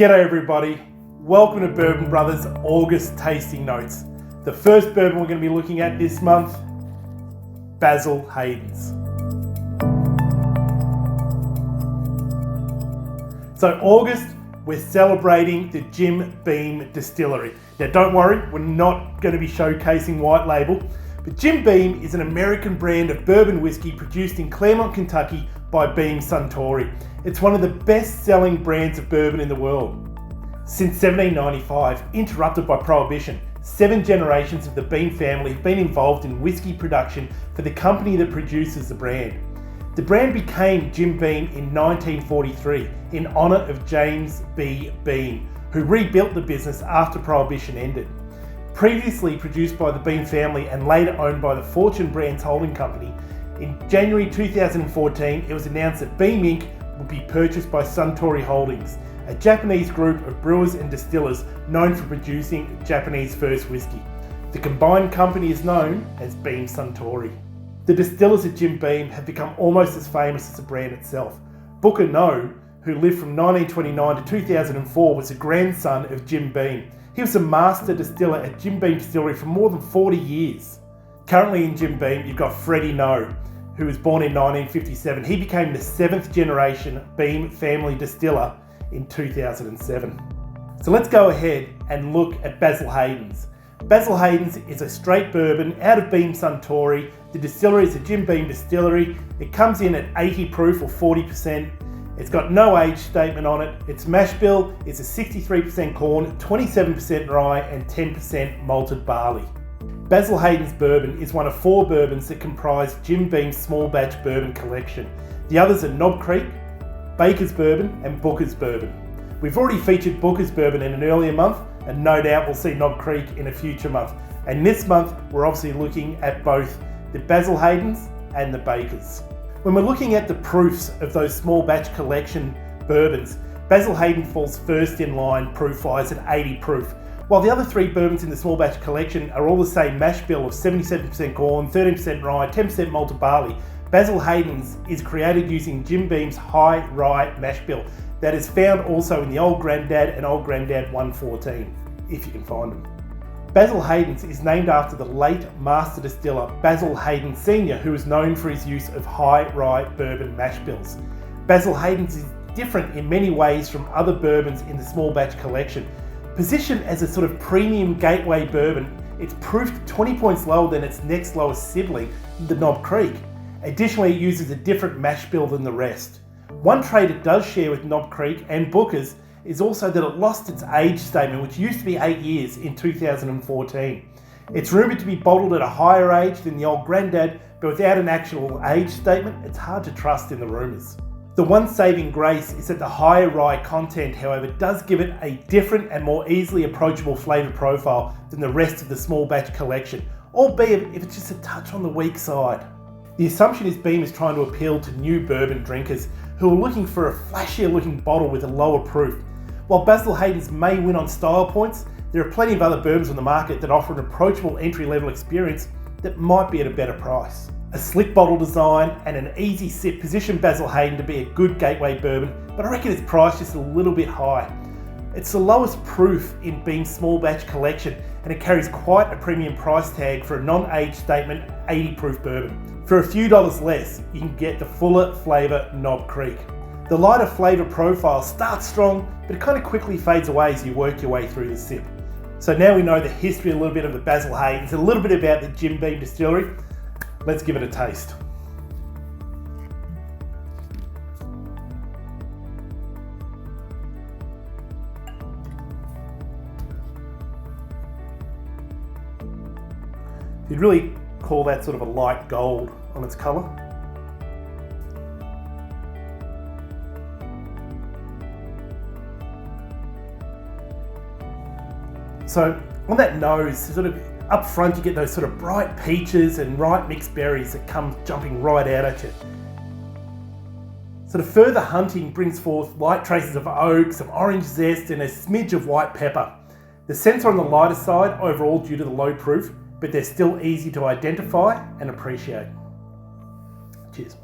G'day everybody, welcome to Bourbon Brothers August Tasting Notes. The first bourbon we're going to be looking at this month, Basil Hayden's. So August, we're celebrating the Jim Beam Distillery. Now don't worry, we're not going to be showcasing white label, but Jim Beam is an American brand of bourbon whiskey produced in Claremont, Kentucky by Beam Suntory. It's one of the best-selling brands of bourbon in the world. Since 1795, interrupted by Prohibition, 7 generations of the Beam family have been involved in whiskey production for the company that produces the brand. The brand became Jim Beam in 1943 in honour of James B. Beam, who rebuilt the business after Prohibition ended. Previously produced by the Beam family and later owned by the Fortune Brands Holding Company, in January 2014 it was announced that Beam Inc. would be purchased by Suntory Holdings, a Japanese group of brewers and distillers known for producing Japanese first whiskey. The combined company is known as Beam Suntory. The distillers at Jim Beam have become almost as famous as the brand itself. Booker Noe, who lived from 1929 to 2004, was a grandson of Jim Beam. He was a master distiller at Jim Beam Distillery for more than 40 years. Currently in Jim Beam, you've got Freddie Noe, who was born in 1957. He became the 7th generation Beam family distiller in 2007. So let's go ahead and look at Basil Hayden's. Basil Hayden's is a straight bourbon out of Beam Suntory. The distillery is a Jim Beam distillery. It comes in at 80 proof or 40%. It's got no age statement on it. Its mash bill is a 63% corn, 27% rye and 10% malted barley. Basil Hayden's bourbon is one of 4 bourbons that comprise Jim Beam's small batch bourbon collection. The others are Knob Creek, Baker's Bourbon and Booker's Bourbon. We've already featured Booker's Bourbon in an earlier month, and no doubt we'll see Knob Creek in a future month. And this month we're obviously looking at both the Basil Hayden's and the Baker's. When we're looking at the proofs of those small batch collection bourbons, Basil Hayden falls first in line proof-wise at 80 proof. While the other 3 bourbons in the small batch collection are all the same mash bill of 77% corn, 13% rye, 10% malted barley, Basil Hayden's is created using Jim Beam's high rye mash bill that is found also in the Old Grandad and Old Grandad 114, if you can find them. Basil Hayden's is named after the late master distiller Basil Hayden Sr., who is known for his use of high rye bourbon mash bills. Basil Hayden's is different in many ways from other bourbons in the small batch collection. Positioned as a sort of premium gateway bourbon, it's proofed 20 points lower than its next lowest sibling, the Knob Creek. Additionally, it uses a different mash bill than the rest. One trait it does share with Knob Creek and Booker's is also that it lost its age statement, which used to be 8 years in 2014. It's rumoured to be bottled at a higher age than the Old Grandad, but without an actual age statement, it's hard to trust in the rumours. The one saving grace is that the higher rye content, however, does give it a different and more easily approachable flavour profile than the rest of the small batch collection, albeit if it's just a touch on the weak side. The assumption is Beam is trying to appeal to new bourbon drinkers who are looking for a flashier looking bottle with a lower proof. While Basil Hayden's may win on style points, there are plenty of other bourbons on the market that offer an approachable entry-level experience that might be at a better price. A slick bottle design and an easy sip position Basil Hayden to be a good gateway bourbon, but I reckon its price just a little bit high. It's the lowest proof in Beam's small batch collection, and it carries quite a premium price tag for a non-age statement 80 proof bourbon. For a few dollars less, you can get the fuller flavour Knob Creek. The lighter flavour profile starts strong, but it kind of quickly fades away as you work your way through the sip. So now we know the history a little bit of the Basil Hayden's, a little bit about the Jim Beam Distillery. Let's give it a taste. You'd really call that sort of a light gold on its colour. So on that nose, sort of up front you get those sort of bright peaches and ripe mixed berries that come jumping right out at you. So the further hunting brings forth light traces of oak, some orange zest and a smidge of white pepper. The scents are on the lighter side overall due to the low proof, but they're still easy to identify and appreciate. Cheers.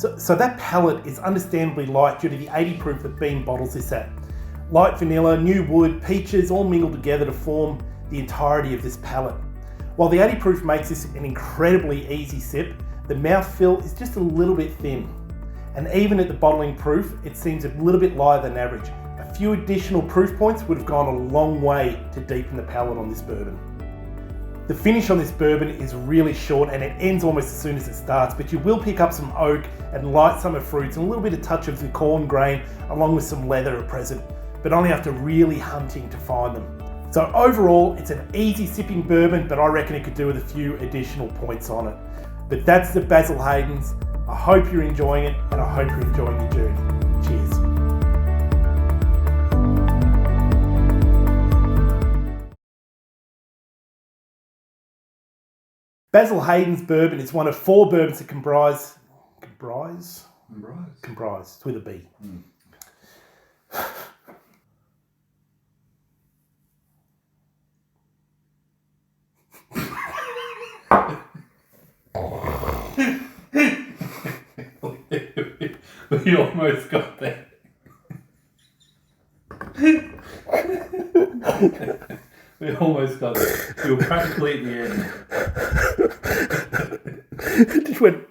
So that palate is understandably light due to the 80 proof that Beam bottles this at. Light vanilla, new wood, peaches all mingled together to form the entirety of this palate. While the 80 proof makes this an incredibly easy sip, the mouthfeel is just a little bit thin. And even at the bottling proof, it seems a little bit lighter than average. A few additional proof points would have gone a long way to deepen the palate on this bourbon. The finish on this bourbon is really short and it ends almost as soon as it starts, but you will pick up some oak and light summer fruits and a little bit of touch of the corn grain along with some leather are present, but only after really hunting to find them. So overall, it's an easy sipping bourbon, but I reckon it could do with a few additional points on it. But that's the Basil Hayden's. I hope you're enjoying it and I hope you're enjoying your journey. Cheers. Basil Hayden's bourbon is one of 4 bourbons that comprise it's with a B. We almost got there. We almost got there. We were practically at the end. Just went.